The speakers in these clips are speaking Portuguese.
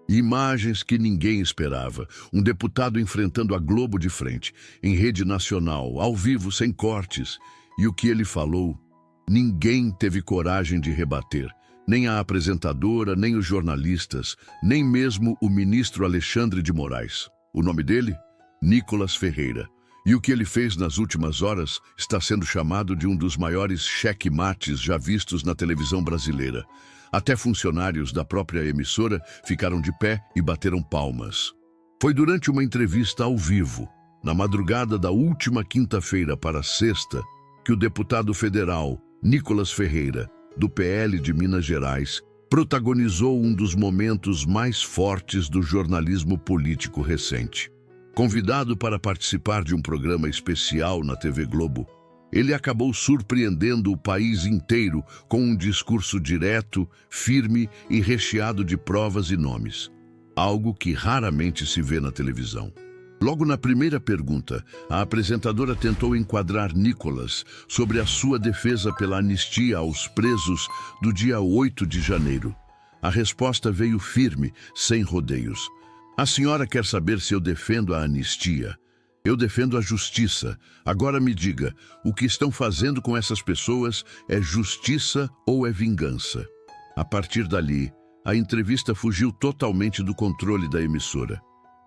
Imagens que ninguém esperava. Um deputado enfrentando a Globo de frente, em rede nacional, ao vivo, sem cortes. E o que ele falou, ninguém teve coragem de rebater. Nem a apresentadora, nem os jornalistas, nem mesmo o ministro Alexandre de Moraes. O nome dele? Nicolas Ferreira. E o que ele fez nas últimas horas está sendo chamado de um dos maiores checkmates já vistos na televisão brasileira. Até funcionários da própria emissora ficaram de pé e bateram palmas. Foi durante uma entrevista ao vivo, na madrugada da última quinta-feira para sexta, que o deputado federal Nicolas Ferreira, do PL de Minas Gerais, protagonizou um dos momentos mais fortes do jornalismo político recente. Convidado para participar de um programa especial na TV Globo, ele acabou surpreendendo o país inteiro com um discurso direto, firme e recheado de provas e nomes. Algo que raramente se vê na televisão. Logo na primeira pergunta, a apresentadora tentou enquadrar Nicolas sobre a sua defesa pela anistia aos presos do dia 8 de janeiro. A resposta veio firme, sem rodeios. A senhora quer saber se eu defendo a anistia? Eu defendo a justiça. Agora me diga, o que estão fazendo com essas pessoas é justiça ou é vingança? A partir dali, a entrevista fugiu totalmente do controle da emissora.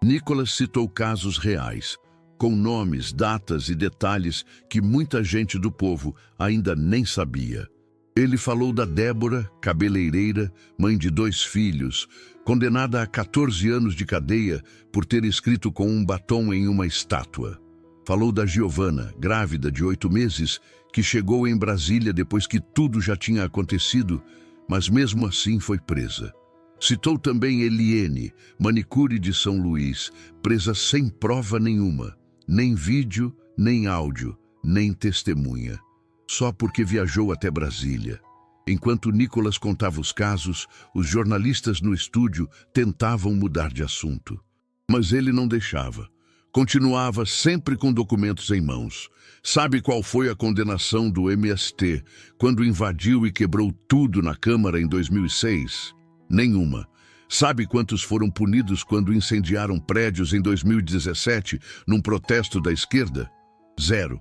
Nicolas citou casos reais, com nomes, datas e detalhes que muita gente do povo ainda nem sabia. Ele falou da Débora, cabeleireira, mãe de 2 filhos, condenada a 14 anos de cadeia por ter escrito com um batom em uma estátua. Falou da Giovana, grávida de 8 meses, que chegou em Brasília depois que tudo já tinha acontecido, mas mesmo assim foi presa. Citou também Eliene, manicure de São Luís, presa sem prova nenhuma, nem vídeo, nem áudio, nem testemunha. Só porque viajou até Brasília. Enquanto Nicolas contava os casos, os jornalistas no estúdio tentavam mudar de assunto. Mas ele não deixava. Continuava sempre com documentos em mãos. Sabe qual foi a condenação do MST quando invadiu e quebrou tudo na Câmara em 2006? Nenhuma. Sabe quantos foram punidos quando incendiaram prédios em 2017 num protesto da esquerda? 0.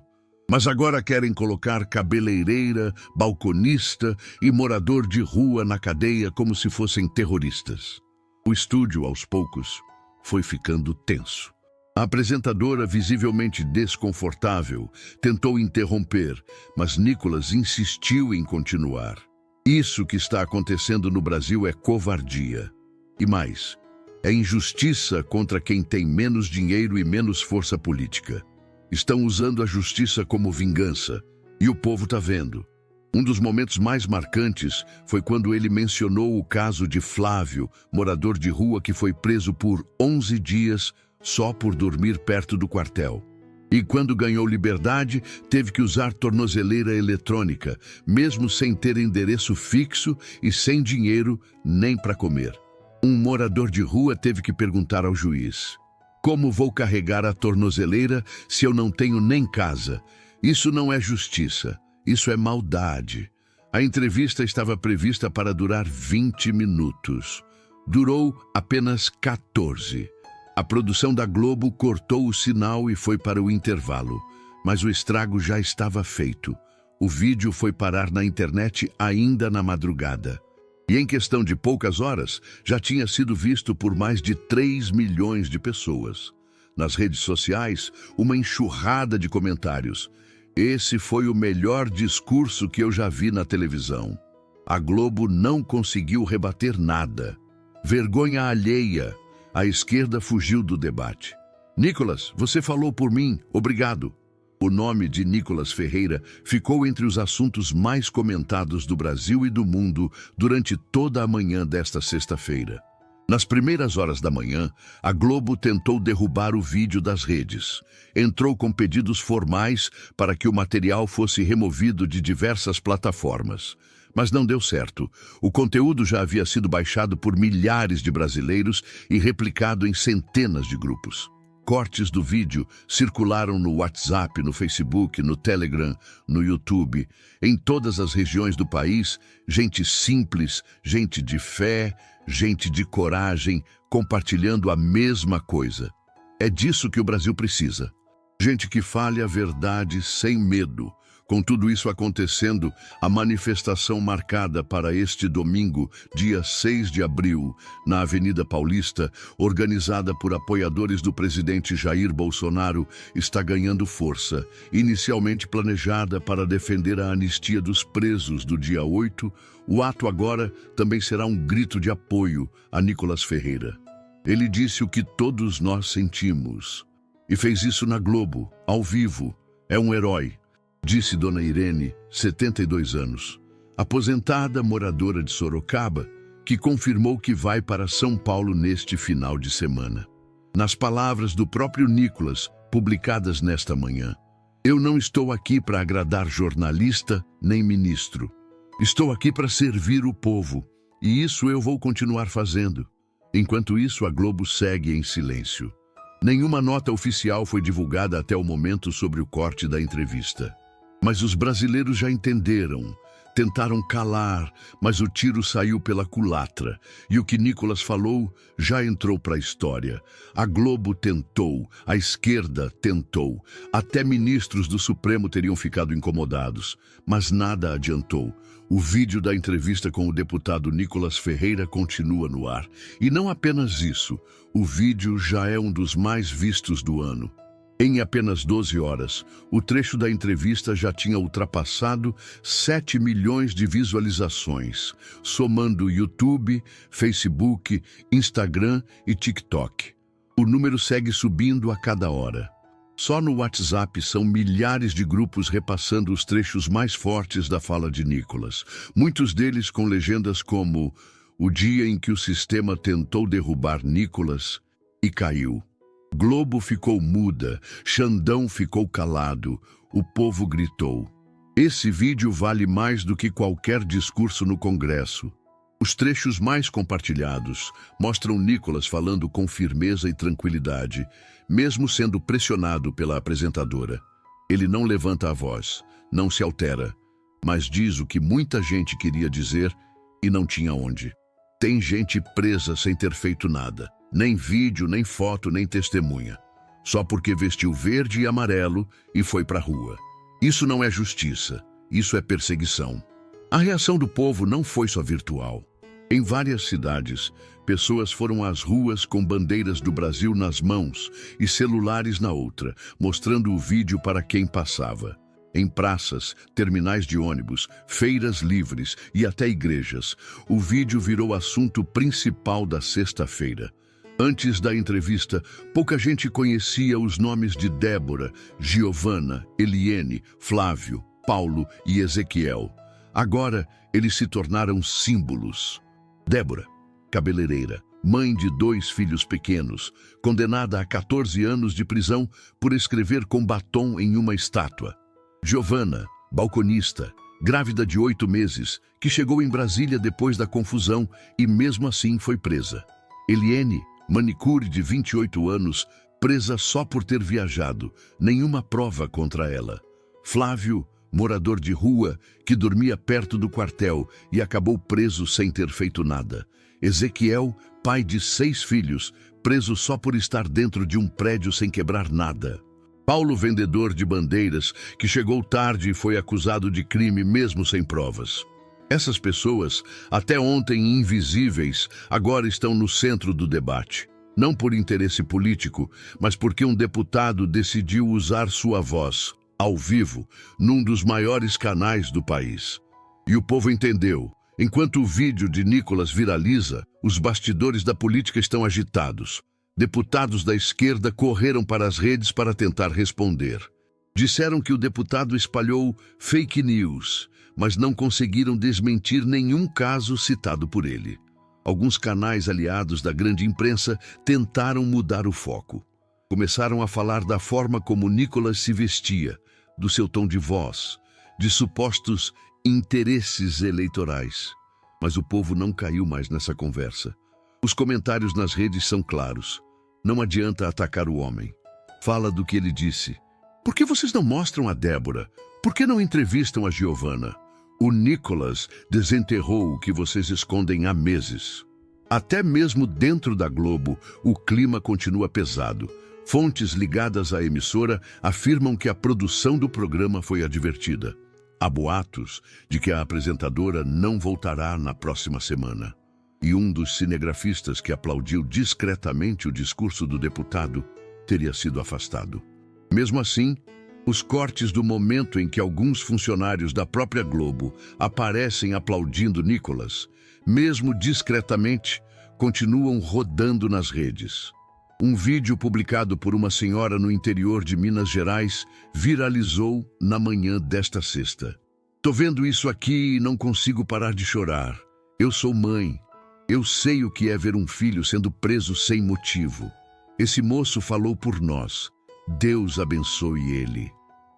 Mas agora querem colocar cabeleireira, balconista e morador de rua na cadeia como se fossem terroristas. O estúdio, aos poucos, foi ficando tenso. A apresentadora, visivelmente desconfortável, tentou interromper, mas Nicolas insistiu em continuar. Isso que está acontecendo no Brasil é covardia. E mais, é injustiça contra quem tem menos dinheiro e menos força política. Estão usando a justiça como vingança, e o povo está vendo. Um dos momentos mais marcantes foi quando ele mencionou o caso de Flávio, morador de rua que foi preso por 11 dias só por dormir perto do quartel. E quando ganhou liberdade, teve que usar tornozeleira eletrônica, mesmo sem ter endereço fixo e sem dinheiro nem para comer. Um morador de rua teve que perguntar ao juiz: como vou carregar a tornozeleira se eu não tenho nem casa? Isso não é justiça, isso é maldade. A entrevista estava prevista para durar 20 minutos. Durou apenas 14. A produção da Globo cortou o sinal e foi para o intervalo, mas o estrago já estava feito. O vídeo foi parar na internet ainda na madrugada. E em questão de poucas horas, já tinha sido visto por mais de 3 milhões de pessoas. Nas redes sociais, uma enxurrada de comentários. Esse foi o melhor discurso que eu já vi na televisão. A Globo não conseguiu rebater nada. Vergonha alheia. A esquerda fugiu do debate. Nicolas, você falou por mim, obrigado. O nome de Nicolas Ferreira ficou entre os assuntos mais comentados do Brasil e do mundo durante toda a manhã desta sexta-feira. Nas primeiras horas da manhã, a Globo tentou derrubar o vídeo das redes. Entrou com pedidos formais para que o material fosse removido de diversas plataformas. Mas não deu certo. O conteúdo já havia sido baixado por milhares de brasileiros e replicado em centenas de grupos. Cortes do vídeo circularam no WhatsApp, no Facebook, no Telegram, no YouTube. Em todas as regiões do país, gente simples, gente de fé, gente de coragem, compartilhando a mesma coisa. É disso que o Brasil precisa. Gente que fale a verdade sem medo. Com tudo isso acontecendo, a manifestação marcada para este domingo, dia 6 de abril, na Avenida Paulista, organizada por apoiadores do presidente Jair Bolsonaro, está ganhando força. Inicialmente planejada para defender a anistia dos presos do dia 8, o ato agora também será um grito de apoio a Nicolas Ferreira. Ele disse o que todos nós sentimos. E fez isso na Globo, ao vivo. É um herói. Disse Dona Irene, 72 anos, aposentada moradora de Sorocaba, que confirmou que vai para São Paulo neste final de semana. Nas palavras do próprio Nicolas, publicadas nesta manhã: eu não estou aqui para agradar jornalista nem ministro. Estou aqui para servir o povo, e isso eu vou continuar fazendo. Enquanto isso, a Globo segue em silêncio. Nenhuma nota oficial foi divulgada até o momento sobre o corte da entrevista. Mas os brasileiros já entenderam, tentaram calar, mas o tiro saiu pela culatra. E o que Nicolas falou já entrou para a história. A Globo tentou, a esquerda tentou. Até ministros do Supremo teriam ficado incomodados, mas nada adiantou. O vídeo da entrevista com o deputado Nicolas Ferreira continua no ar. E não apenas isso, o vídeo já é um dos mais vistos do ano. Em apenas 12 horas, o trecho da entrevista já tinha ultrapassado 7 milhões de visualizações, somando YouTube, Facebook, Instagram e TikTok. O número segue subindo a cada hora. Só no WhatsApp são milhares de grupos repassando os trechos mais fortes da fala de Nicolas, muitos deles com legendas como "O dia em que o sistema tentou derrubar Nicolas e caiu". Globo ficou muda, Xandão ficou calado, o povo gritou. Esse vídeo vale mais do que qualquer discurso no Congresso. Os trechos mais compartilhados mostram Nicolas falando com firmeza e tranquilidade, mesmo sendo pressionado pela apresentadora. Ele não levanta a voz, não se altera, mas diz o que muita gente queria dizer e não tinha onde. Tem gente presa sem ter feito nada. Nem vídeo, nem foto, nem testemunha. Só porque vestiu verde e amarelo e foi para a rua. Isso não é justiça, isso é perseguição. A reação do povo não foi só virtual. Em várias cidades, pessoas foram às ruas com bandeiras do Brasil nas mãos e celulares na outra, mostrando o vídeo para quem passava. Em praças, terminais de ônibus, feiras livres e até igrejas, o vídeo virou assunto principal da sexta-feira. Antes da entrevista, pouca gente conhecia os nomes de Débora, Giovana, Eliene, Flávio, Paulo e Ezequiel. Agora, eles se tornaram símbolos. Débora, cabeleireira, mãe de 2 filhos pequenos, condenada a 14 anos de prisão por escrever com batom em uma estátua. Giovana, balconista, grávida de 8 meses, que chegou em Brasília depois da confusão e mesmo assim foi presa. Eliene, manicure de 28 anos, presa só por ter viajado, nenhuma prova contra ela. Flávio, morador de rua, que dormia perto do quartel e acabou preso sem ter feito nada. Ezequiel, pai de 6 filhos, preso só por estar dentro de um prédio sem quebrar nada. Paulo, vendedor de bandeiras, que chegou tarde e foi acusado de crime mesmo sem provas. Essas pessoas, até ontem invisíveis, agora estão no centro do debate. Não por interesse político, mas porque um deputado decidiu usar sua voz, ao vivo, num dos maiores canais do país. E o povo entendeu. Enquanto o vídeo de Nicolas viraliza, os bastidores da política estão agitados. Deputados da esquerda correram para as redes para tentar responder. Disseram que o deputado espalhou fake news, mas não conseguiram desmentir nenhum caso citado por ele. Alguns canais aliados da grande imprensa tentaram mudar o foco. Começaram a falar da forma como Nicolas se vestia, do seu tom de voz, de supostos interesses eleitorais. Mas o povo não caiu mais nessa conversa. Os comentários nas redes são claros. Não adianta atacar o homem. Fala do que ele disse. Por que vocês não mostram a Débora? Por que não entrevistam a Giovana? O Nicolas desenterrou o que vocês escondem há meses. Até mesmo dentro da Globo, o clima continua pesado. Fontes ligadas à emissora afirmam que a produção do programa foi advertida. Há boatos de que a apresentadora não voltará na próxima semana. E um dos cinegrafistas que aplaudiu discretamente o discurso do deputado teria sido afastado. Mesmo assim, os cortes do momento em que alguns funcionários da própria Globo aparecem aplaudindo Nicolas, mesmo discretamente, continuam rodando nas redes. Um vídeo publicado por uma senhora no interior de Minas Gerais viralizou na manhã desta sexta. "Tô vendo isso aqui e não consigo parar de chorar. Eu sou mãe. Eu sei o que é ver um filho sendo preso sem motivo. Esse moço falou por nós. Deus abençoe ele."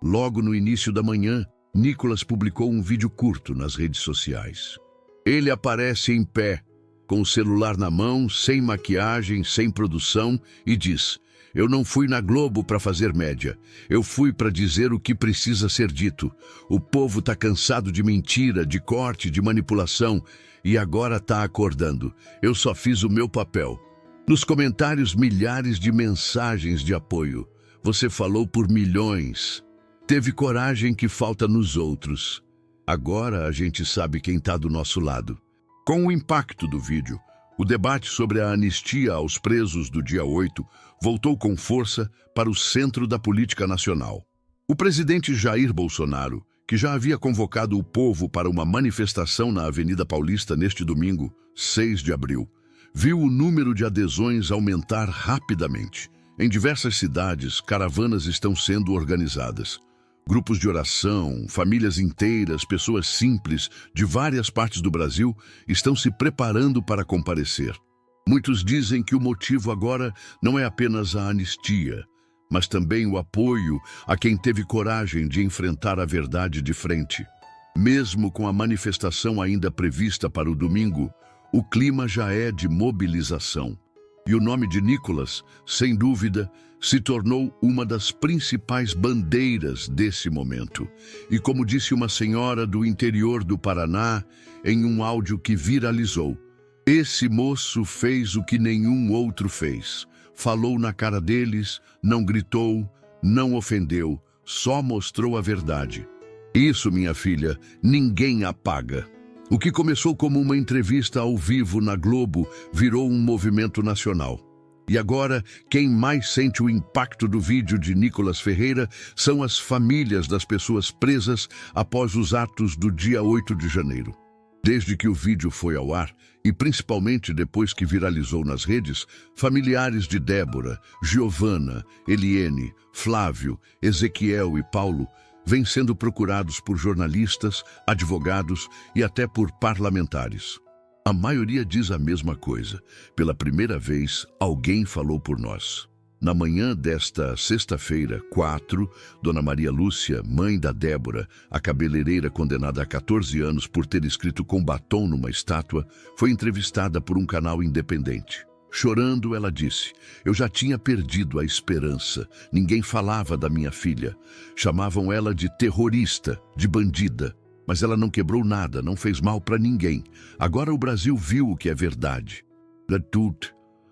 Logo no início da manhã, Nicolas publicou um vídeo curto nas redes sociais. Ele aparece em pé, com o celular na mão, sem maquiagem, sem produção, e diz: "Eu não fui na Globo para fazer média. Eu fui para dizer o que precisa ser dito. O povo tá cansado de mentira, de corte, de manipulação, e agora tá acordando. Eu só fiz o meu papel." Nos comentários, milhares de mensagens de apoio. "Você falou por milhões. Teve coragem que falta nos outros. Agora a gente sabe quem tá do nosso lado." Com o impacto do vídeo, o debate sobre a anistia aos presos do dia 8 voltou com força para o centro da política nacional. O presidente Jair Bolsonaro, que já havia convocado o povo para uma manifestação na Avenida Paulista neste domingo, 6 de abril, viu o número de adesões aumentar rapidamente. Em diversas cidades, caravanas estão sendo organizadas. Grupos de oração, famílias inteiras, pessoas simples de várias partes do Brasil estão se preparando para comparecer. Muitos dizem que o motivo agora não é apenas a anistia, mas também o apoio a quem teve coragem de enfrentar a verdade de frente. Mesmo com a manifestação ainda prevista para o domingo, o clima já é de mobilização. E o nome de Nicolas, sem dúvida, se tornou uma das principais bandeiras desse momento. E como disse uma senhora do interior do Paraná, em um áudio que viralizou: "Esse moço fez o que nenhum outro fez. Falou na cara deles, não gritou, não ofendeu, só mostrou a verdade." Isso, minha filha, ninguém apaga. O que começou como uma entrevista ao vivo na Globo virou um movimento nacional. E agora, quem mais sente o impacto do vídeo de Nicolas Ferreira são as famílias das pessoas presas após os atos do dia 8 de janeiro. Desde que o vídeo foi ao ar, e principalmente depois que viralizou nas redes, familiares de Débora, Giovana, Eliene, Flávio, Ezequiel e Paulo vêm sendo procurados por jornalistas, advogados e até por parlamentares. A maioria diz a mesma coisa. Pela primeira vez, alguém falou por nós. Na manhã desta sexta-feira, 4, Dona Maria Lúcia, mãe da Débora, a cabeleireira condenada a 14 anos por ter escrito com batom numa estátua, foi entrevistada por um canal independente. Chorando, ela disse: "Eu já tinha perdido a esperança. Ninguém falava da minha filha. Chamavam ela de terrorista, de bandida. Mas ela não quebrou nada, não fez mal para ninguém. Agora o Brasil viu o que é verdade."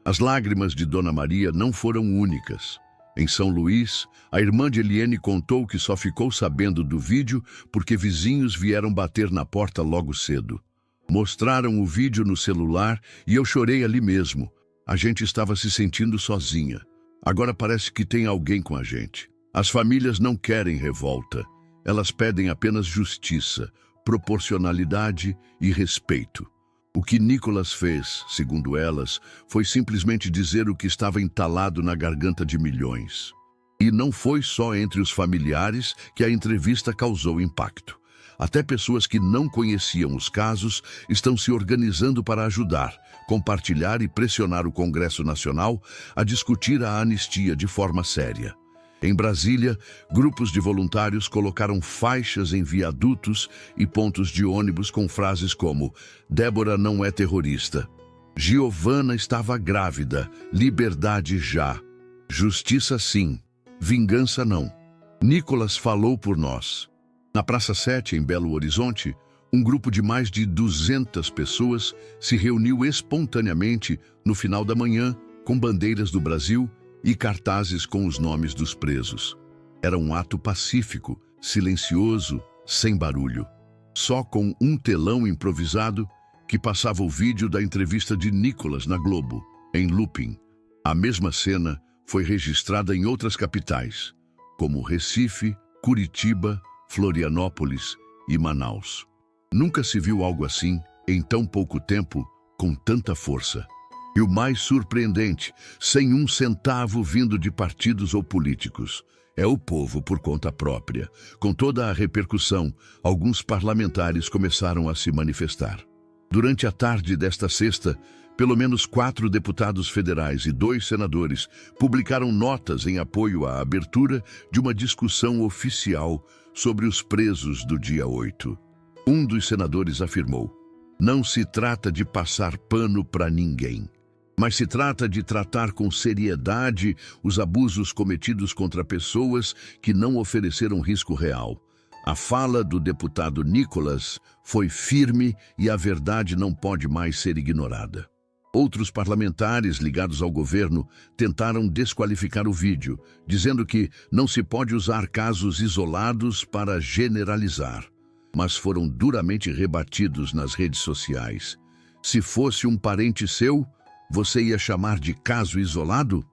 As lágrimas de Dona Maria não foram únicas. Em São Luís, a irmã de Eliene contou que só ficou sabendo do vídeo porque vizinhos vieram bater na porta logo cedo. "Mostraram o vídeo no celular e eu chorei ali mesmo. A gente estava se sentindo sozinha. Agora parece que tem alguém com a gente. As famílias não querem revolta. Elas pedem apenas justiça, proporcionalidade e respeito." O que Nicolas fez, segundo elas, foi simplesmente dizer o que estava entalado na garganta de milhões. E não foi só entre os familiares que a entrevista causou impacto. Até pessoas que não conheciam os casos estão se organizando para ajudar, compartilhar e pressionar o Congresso Nacional a discutir a anistia de forma séria. Em Brasília, grupos de voluntários colocaram faixas em viadutos e pontos de ônibus com frases como: "Débora não é terrorista", "Giovana estava grávida, liberdade já", "Justiça sim, vingança não", "Nicolas falou por nós". Na Praça 7, em Belo Horizonte, Um grupo de mais de 200 pessoas se reuniu espontaneamente no final da manhã com bandeiras do Brasil e cartazes com os nomes dos presos. Era um ato pacífico, silencioso, sem barulho. Só com um telão improvisado que passava o vídeo da entrevista de Nicolas na Globo, em looping. A mesma cena foi registrada em outras capitais, como Recife, Curitiba, Florianópolis e Manaus. Nunca se viu algo assim, em tão pouco tempo, com tanta força. E o mais surpreendente, sem um centavo vindo de partidos ou políticos. É o povo por conta própria. Com toda a repercussão, alguns parlamentares começaram a se manifestar. Durante a tarde desta sexta, pelo menos 4 deputados federais e 2 senadores publicaram notas em apoio à abertura de uma discussão oficial sobre os presos do dia 8. Um dos senadores afirmou: "Não se trata de passar pano para ninguém, mas se trata de tratar com seriedade os abusos cometidos contra pessoas que não ofereceram risco real." A fala do deputado Nicolas foi firme e a verdade não pode mais ser ignorada. Outros parlamentares ligados ao governo tentaram desqualificar o vídeo, dizendo que não se pode usar casos isolados para generalizar, mas foram duramente rebatidos nas redes sociais. Se fosse um parente seu, você ia chamar de caso isolado?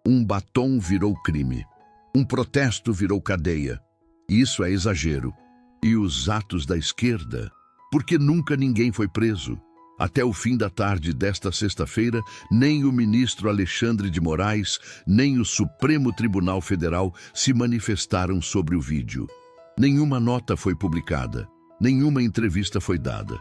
Um batom virou crime. Um protesto virou cadeia. Isso é exagero. E os atos da esquerda? Porque nunca ninguém foi preso. Até o fim da tarde desta sexta-feira, nem o ministro Alexandre de Moraes, nem o Supremo Tribunal Federal se manifestaram sobre o vídeo. Nenhuma nota foi publicada, nenhuma entrevista foi dada.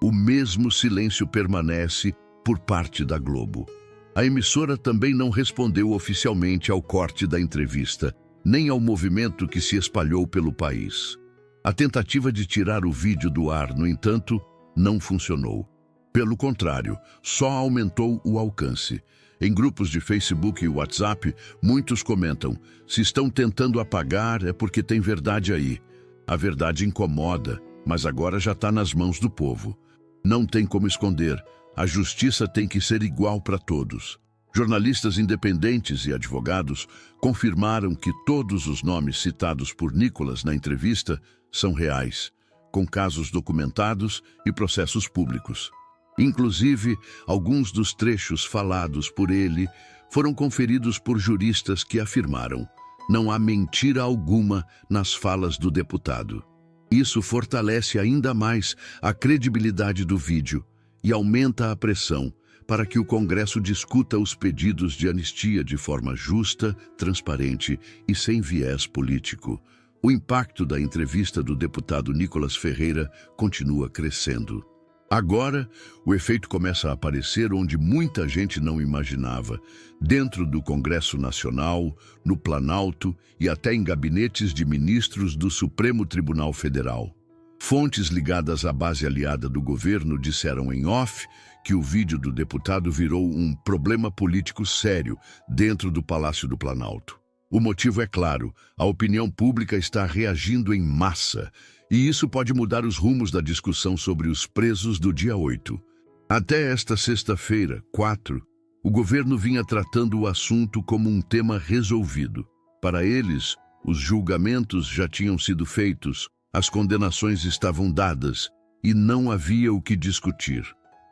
O mesmo silêncio permanece por parte da Globo. A emissora também não respondeu oficialmente ao corte da entrevista, nem ao movimento que se espalhou pelo país. A tentativa de tirar o vídeo do ar, no entanto, não funcionou. Pelo contrário, só aumentou o alcance. Em grupos de Facebook e WhatsApp, muitos comentam: "Se estão tentando apagar, é porque tem verdade aí." A verdade incomoda, mas agora já está nas mãos do povo. Não tem como esconder. A justiça tem que ser igual para todos. Jornalistas independentes e advogados confirmaram que todos os nomes citados por Nicolas na entrevista são reais, com casos documentados e processos públicos. Inclusive, alguns dos trechos falados por ele foram conferidos por juristas que afirmaram: não há mentira alguma nas falas do deputado. Isso fortalece ainda mais a credibilidade do vídeo e aumenta a pressão para que o Congresso discuta os pedidos de anistia de forma justa, transparente e sem viés político. O impacto da entrevista do deputado Nicolas Ferreira continua crescendo. Agora, o efeito começa a aparecer onde muita gente não imaginava, dentro do Congresso Nacional, no Planalto e até em gabinetes de ministros do Supremo Tribunal Federal. Fontes ligadas à base aliada do governo disseram em off que o vídeo do deputado virou um problema político sério dentro do Palácio do Planalto. O motivo é claro: a opinião pública está reagindo em massa, e isso pode mudar os rumos da discussão sobre os presos do dia 8. Até esta sexta-feira, 4, o governo vinha tratando o assunto como um tema resolvido. Para eles, os julgamentos já tinham sido feitos, as condenações estavam dadas e não havia o que discutir.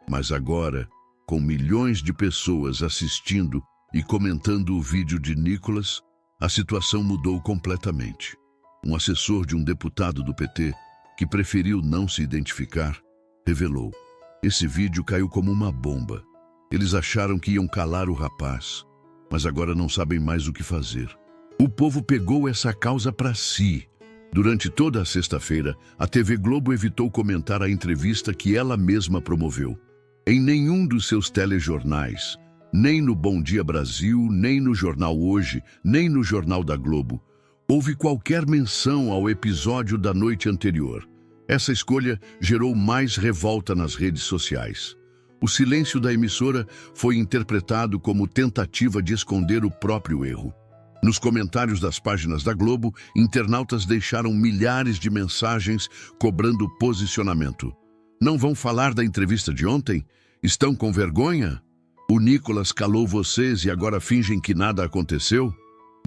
Mas agora, com milhões de pessoas assistindo e comentando o vídeo de Nicolas, a situação mudou completamente. Um assessor de um deputado do PT, que preferiu não se identificar, revelou: esse vídeo caiu como uma bomba. Eles acharam que iam calar o rapaz, mas agora não sabem mais o que fazer. O povo pegou essa causa para si. Durante toda a sexta-feira, a TV Globo evitou comentar a entrevista que ela mesma promoveu. Em nenhum dos seus telejornais, nem no Bom Dia Brasil, nem no Jornal Hoje, nem no Jornal da Globo, houve qualquer menção ao episódio da noite anterior. Essa escolha gerou mais revolta nas redes sociais. O silêncio da emissora foi interpretado como tentativa de esconder o próprio erro. Nos comentários das páginas da Globo, internautas deixaram milhares de mensagens cobrando posicionamento. Não vão falar da entrevista de ontem? Estão com vergonha? O Nicolas calou vocês e agora fingem que nada aconteceu?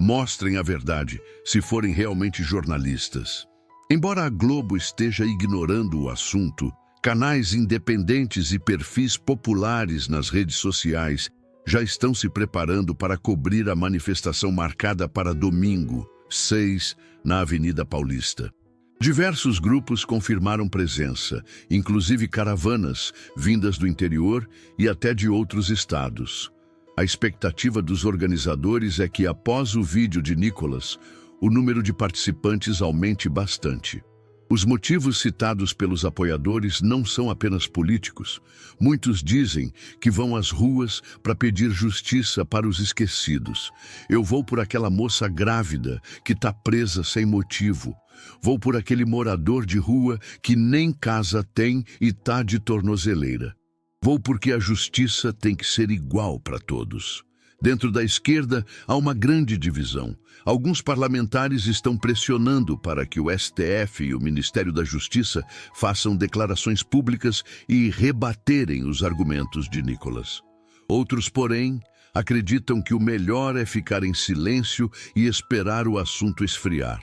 Mostrem a verdade, se forem realmente jornalistas. Embora a Globo esteja ignorando o assunto, canais independentes e perfis populares nas redes sociais já estão se preparando para cobrir a manifestação marcada para domingo, 6, na Avenida Paulista. Diversos grupos confirmaram presença, inclusive caravanas vindas do interior e até de outros estados. A expectativa dos organizadores é que, após o vídeo de Nicolas, o número de participantes aumente bastante. Os motivos citados pelos apoiadores não são apenas políticos. Muitos dizem que vão às ruas para pedir justiça para os esquecidos. Eu vou por aquela moça grávida que está presa sem motivo. Vou por aquele morador de rua que nem casa tem e está de tornozeleira. Vou porque a justiça tem que ser igual para todos. Dentro da esquerda, há uma grande divisão. Alguns parlamentares estão pressionando para que o STF e o Ministério da Justiça façam declarações públicas e rebaterem os argumentos de Nicolas. Outros, porém, acreditam que o melhor é ficar em silêncio e esperar o assunto esfriar.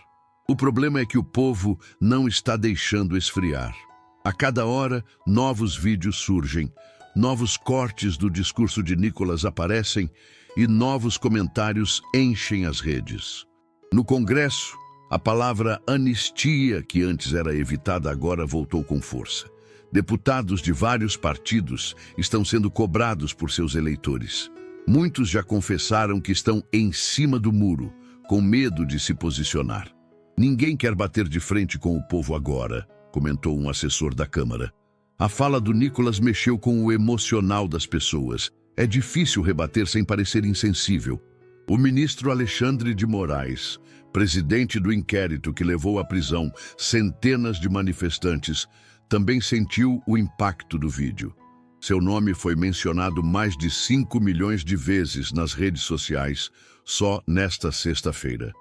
O problema é que o povo não está deixando esfriar. A cada hora, novos vídeos surgem, novos cortes do discurso de Nicolas aparecem e novos comentários enchem as redes. No Congresso, a palavra anistia, que antes era evitada, agora voltou com força. Deputados de vários partidos estão sendo cobrados por seus eleitores. Muitos já confessaram que estão em cima do muro, com medo de se posicionar. Ninguém quer bater de frente com o povo agora, comentou um assessor da Câmara. A fala do Nicolas mexeu com o emocional das pessoas. É difícil rebater sem parecer insensível. O ministro Alexandre de Moraes, presidente do inquérito que levou à prisão centenas de manifestantes, também sentiu o impacto do vídeo. Seu nome foi mencionado mais de 5 milhões de vezes nas redes sociais só nesta sexta-feira.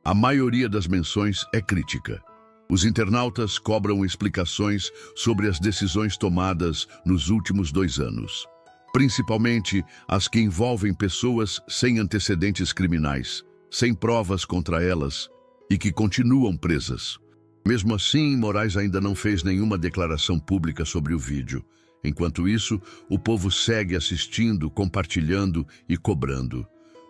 A maioria das menções é crítica. Os internautas cobram explicações sobre as decisões tomadas nos últimos 2 anos. Principalmente as que envolvem pessoas sem antecedentes criminais, sem provas contra elas e que continuam presas. Mesmo assim, Moraes ainda não fez nenhuma declaração pública sobre o vídeo. Enquanto isso, o povo segue assistindo, compartilhando e cobrando.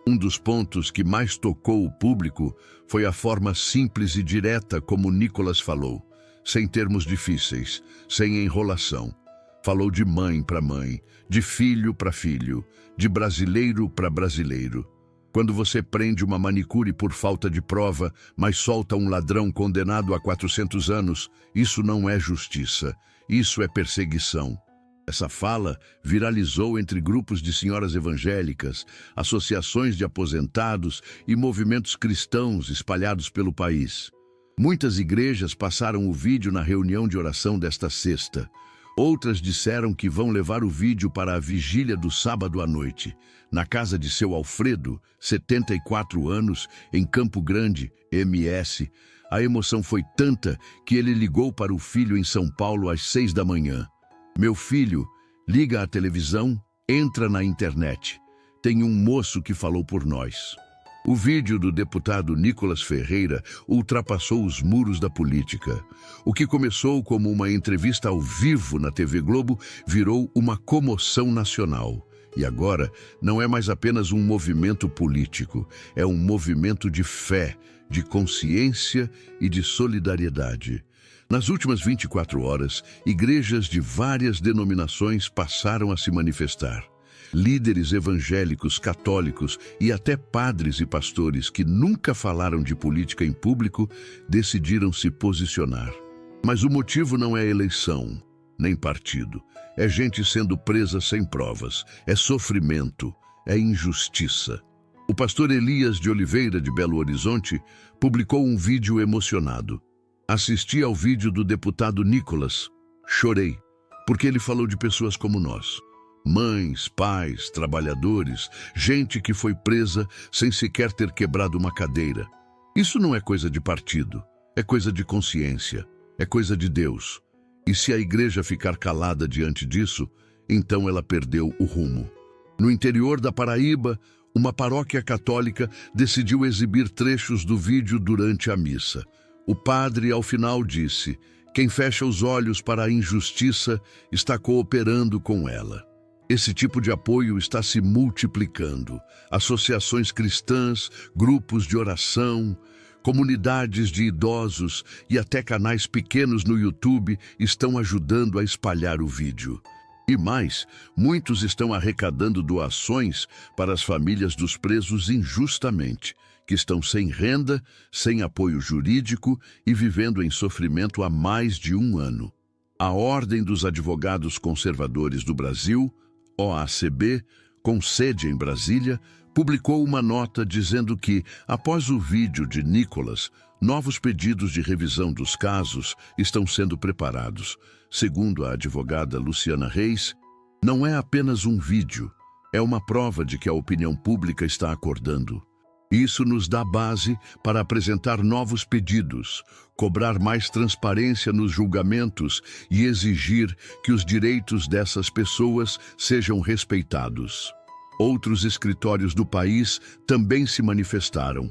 Um dos pontos que mais tocou o público foi a forma simples e direta como Nicolas falou, sem termos difíceis, sem enrolação. Falou de mãe para mãe, de filho para filho, de brasileiro para brasileiro. Quando você prende uma manicure por falta de prova, mas solta um ladrão condenado a 400 anos, isso não é justiça, isso é perseguição. Essa fala viralizou entre grupos de senhoras evangélicas, associações de aposentados e movimentos cristãos espalhados pelo país. Muitas igrejas passaram o vídeo na reunião de oração desta sexta. Outras disseram que vão levar o vídeo para a vigília do sábado à noite, na casa de seu Alfredo, 74 anos, em Campo Grande, MS. A emoção foi tanta que ele ligou para o filho em São Paulo às 6 da manhã. Meu filho, liga a televisão, entra na internet. Tem um moço que falou por nós. O vídeo do deputado Nicolas Ferreira ultrapassou os muros da política. O que começou como uma entrevista ao vivo na TV Globo virou uma comoção nacional. E agora não é mais apenas um movimento político, é um movimento de fé, de consciência e de solidariedade. Nas últimas 24 horas, igrejas de várias denominações passaram a se manifestar. Líderes evangélicos, católicos e até padres e pastores que nunca falaram de política em público decidiram se posicionar. Mas o motivo não é eleição, nem partido. É gente sendo presa sem provas, é sofrimento, é injustiça. O pastor Elias de Oliveira, de Belo Horizonte, publicou um vídeo emocionado. Assisti ao vídeo do deputado Nicolas. Chorei, porque ele falou de pessoas como nós. Mães, pais, trabalhadores, gente que foi presa sem sequer ter quebrado uma cadeira. Isso não é coisa de partido, é coisa de consciência, é coisa de Deus. E se a igreja ficar calada diante disso, então ela perdeu o rumo. No interior da Paraíba, uma paróquia católica decidiu exibir trechos do vídeo durante a missa. O padre, ao final, disse: "Quem fecha os olhos para a injustiça está cooperando com ela." Esse tipo de apoio está se multiplicando. Associações cristãs, grupos de oração, comunidades de idosos e até canais pequenos no YouTube estão ajudando a espalhar o vídeo. E mais, muitos estão arrecadando doações para as famílias dos presos injustamente, que estão sem renda, sem apoio jurídico e vivendo em sofrimento há mais de um ano. A Ordem dos Advogados Conservadores do Brasil, OACB, com sede em Brasília, publicou uma nota dizendo que, após o vídeo de Nicolas, novos pedidos de revisão dos casos estão sendo preparados. Segundo a advogada Luciana Reis, não é apenas um vídeo, é uma prova de que a opinião pública está acordando. Isso nos dá base para apresentar novos pedidos, cobrar mais transparência nos julgamentos e exigir que os direitos dessas pessoas sejam respeitados. Outros escritórios do país também se manifestaram.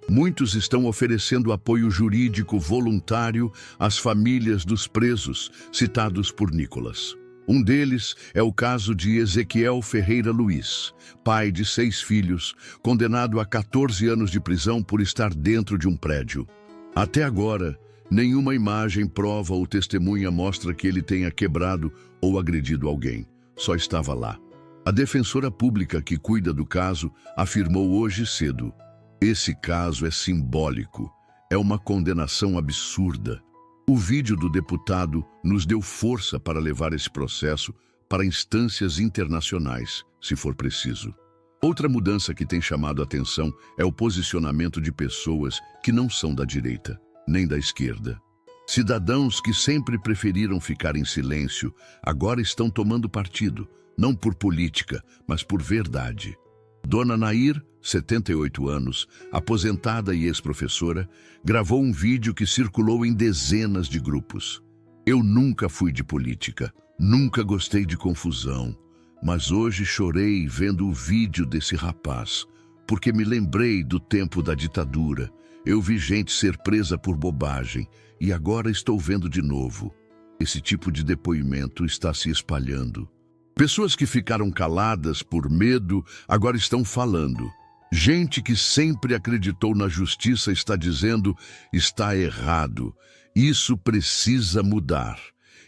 Muitos estão oferecendo apoio jurídico voluntário às famílias dos presos citados por Nicolas. Um deles é o caso de Ezequiel Ferreira Luiz, pai de 6 filhos, condenado a 14 anos de prisão por estar dentro de um prédio. Até agora, nenhuma imagem, prova ou testemunha mostra que ele tenha quebrado ou agredido alguém. Só estava lá. A defensora pública que cuida do caso afirmou hoje cedo: "Esse caso é simbólico. É uma condenação absurda. O vídeo do deputado nos deu força para levar esse processo para instâncias internacionais, se for preciso." Outra mudança que tem chamado a atenção é o posicionamento de pessoas que não são da direita, nem da esquerda. Cidadãos que sempre preferiram ficar em silêncio, agora estão tomando partido, não por política, mas por verdade. Dona Nair, 78 anos, aposentada e ex-professora, gravou um vídeo que circulou em dezenas de grupos. "Eu nunca fui de política, nunca gostei de confusão, mas hoje chorei vendo o vídeo desse rapaz, porque me lembrei do tempo da ditadura. Eu vi gente ser presa por bobagem e agora estou vendo de novo." Esse tipo de depoimento está se espalhando. Pessoas que ficaram caladas por medo agora estão falando. Gente que sempre acreditou na justiça está dizendo: "Está errado. Isso precisa mudar."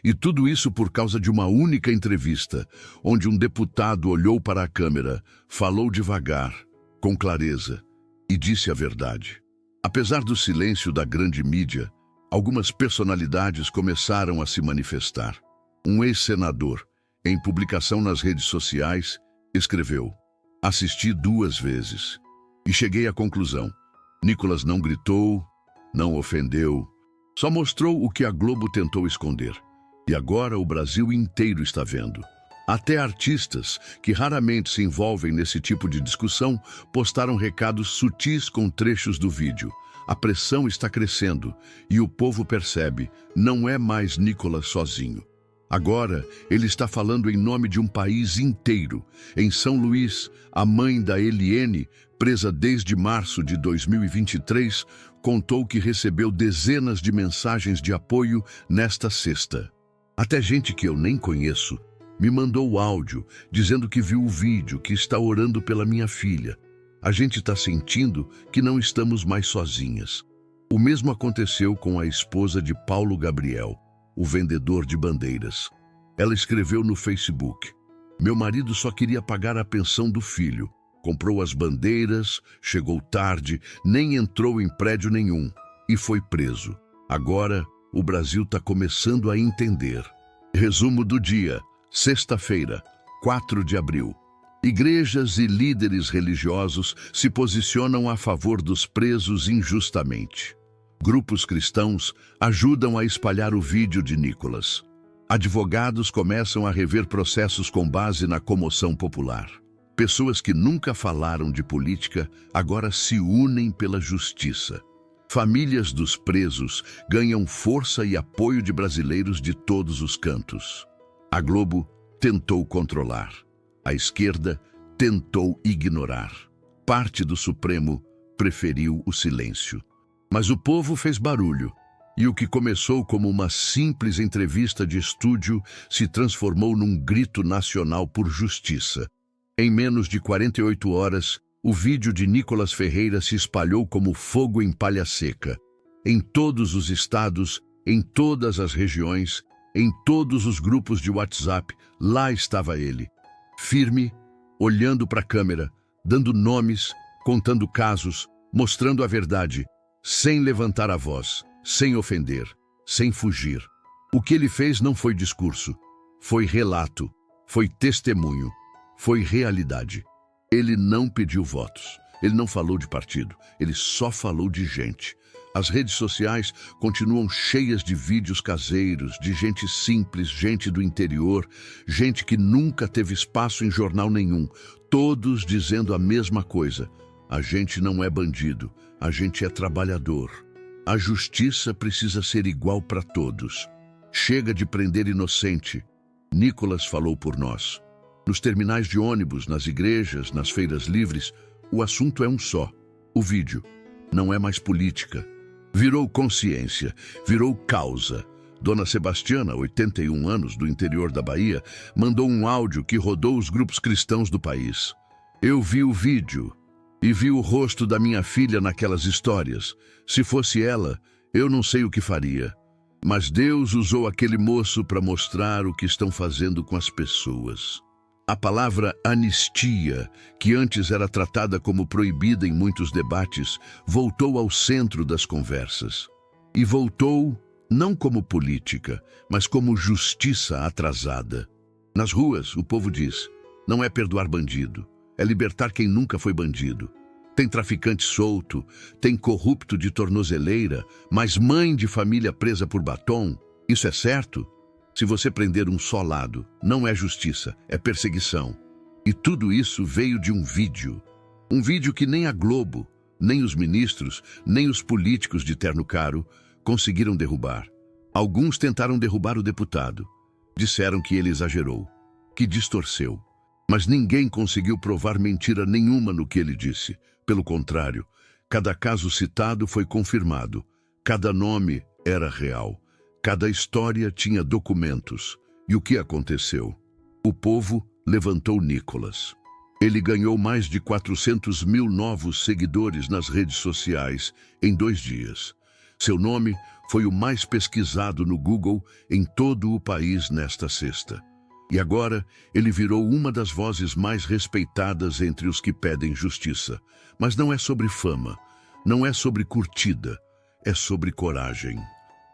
E tudo isso por causa de uma única entrevista, onde um deputado olhou para a câmera, falou devagar, com clareza, e disse a verdade. Apesar do silêncio da grande mídia, algumas personalidades começaram a se manifestar. Um ex-senador, em publicação nas redes sociais, escreveu: "Assisti 2 vezes e cheguei à conclusão. Nicolas não gritou, não ofendeu, só mostrou o que a Globo tentou esconder. E agora o Brasil inteiro está vendo." Até artistas, que raramente se envolvem nesse tipo de discussão, postaram recados sutis com trechos do vídeo. A pressão está crescendo e o povo percebe: não é mais Nicolas sozinho. Agora, ele está falando em nome de um país inteiro. Em São Luís, a mãe da Eliene, presa desde março de 2023, contou que recebeu dezenas de mensagens de apoio nesta sexta. Até gente que eu nem conheço me mandou áudio dizendo que viu o vídeo, que está orando pela minha filha. A gente está sentindo que não estamos mais sozinhas. O mesmo aconteceu com a esposa de Paulo Gabriel, o vendedor de bandeiras. Ela escreveu no Facebook: "Meu marido só queria pagar a pensão do filho. Comprou as bandeiras, chegou tarde, nem entrou em prédio nenhum e foi preso. Agora, o Brasil está começando a entender." Resumo do dia, sexta-feira, 4 de abril. Igrejas e líderes religiosos se posicionam a favor dos presos injustamente. Grupos cristãos ajudam a espalhar o vídeo de Nicolas. Advogados começam a rever processos com base na comoção popular. Pessoas que nunca falaram de política agora se unem pela justiça. Famílias dos presos ganham força e apoio de brasileiros de todos os cantos. A Globo tentou controlar. A esquerda tentou ignorar. Parte do Supremo preferiu o silêncio. Mas o povo fez barulho. E o que começou como uma simples entrevista de estúdio se transformou num grito nacional por justiça. Em menos de 48 horas, o vídeo de Nicolas Ferreira se espalhou como fogo em palha seca. Em todos os estados, em todas as regiões, em todos os grupos de WhatsApp, lá estava ele. Firme, olhando para a câmera, dando nomes, contando casos, mostrando a verdade, sem levantar a voz, sem ofender, sem fugir. O que ele fez não foi discurso, foi relato, foi testemunho, foi realidade. Ele não pediu votos, ele não falou de partido, ele só falou de gente. As redes sociais continuam cheias de vídeos caseiros, de gente simples, gente do interior, gente que nunca teve espaço em jornal nenhum, todos dizendo a mesma coisa. A gente não é bandido, a gente é trabalhador. A justiça precisa ser igual para todos. Chega de prender inocente. Nicolas falou por nós. Nos terminais de ônibus, nas igrejas, nas feiras livres, o assunto é um só. O vídeo. Não é mais política. Virou consciência, virou causa. Dona Sebastiana, 81 anos, do interior da Bahia, mandou um áudio que rodou os grupos cristãos do país. Eu vi o vídeo e vi o rosto da minha filha naquelas histórias. Se fosse ela, eu não sei o que faria. Mas Deus usou aquele moço para mostrar o que estão fazendo com as pessoas. A palavra anistia, que antes era tratada como proibida em muitos debates, voltou ao centro das conversas. E voltou não como política, mas como justiça atrasada. Nas ruas, o povo diz, não é perdoar bandido, é libertar quem nunca foi bandido. Tem traficante solto, tem corrupto de tornozeleira, mas mãe de família presa por batom. Isso é certo? Se você prender um só lado, não é justiça, é perseguição. E tudo isso veio de um vídeo. Um vídeo que nem a Globo, nem os ministros, nem os políticos de terno caro conseguiram derrubar. Alguns tentaram derrubar o deputado. Disseram que ele exagerou, que distorceu. Mas ninguém conseguiu provar mentira nenhuma no que ele disse. Pelo contrário, cada caso citado foi confirmado. Cada nome era real. Cada história tinha documentos. E o que aconteceu? O povo levantou Nicolas. Ele ganhou mais de 400 mil novos seguidores nas redes sociais em 2 dias. Seu nome foi o mais pesquisado no Google em todo o país nesta sexta. E agora ele virou uma das vozes mais respeitadas entre os que pedem justiça. Mas não é sobre fama, não é sobre curtida, é sobre coragem.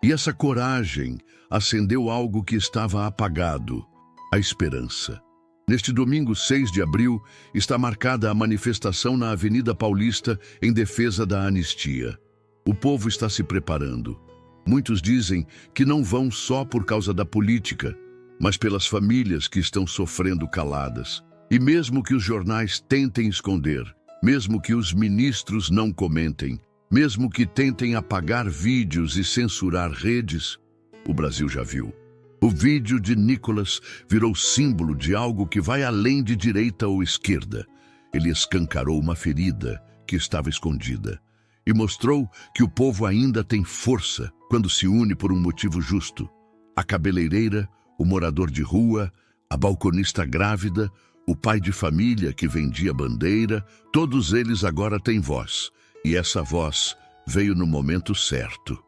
E essa coragem acendeu algo que estava apagado, a esperança. Neste domingo 6 de abril está marcada a manifestação na Avenida Paulista em defesa da anistia. O povo está se preparando. Muitos dizem que não vão só por causa da política, mas pelas famílias que estão sofrendo caladas. E mesmo que os jornais tentem esconder, mesmo que os ministros não comentem, mesmo que tentem apagar vídeos e censurar redes, o Brasil já viu. O vídeo de Nicolas virou símbolo de algo que vai além de direita ou esquerda. Ele escancarou uma ferida que estava escondida e mostrou que o povo ainda tem força quando se une por um motivo justo. A cabeleireira, o morador de rua, a balconista grávida, o pai de família que vendia bandeira, todos eles agora têm voz. E essa voz veio no momento certo.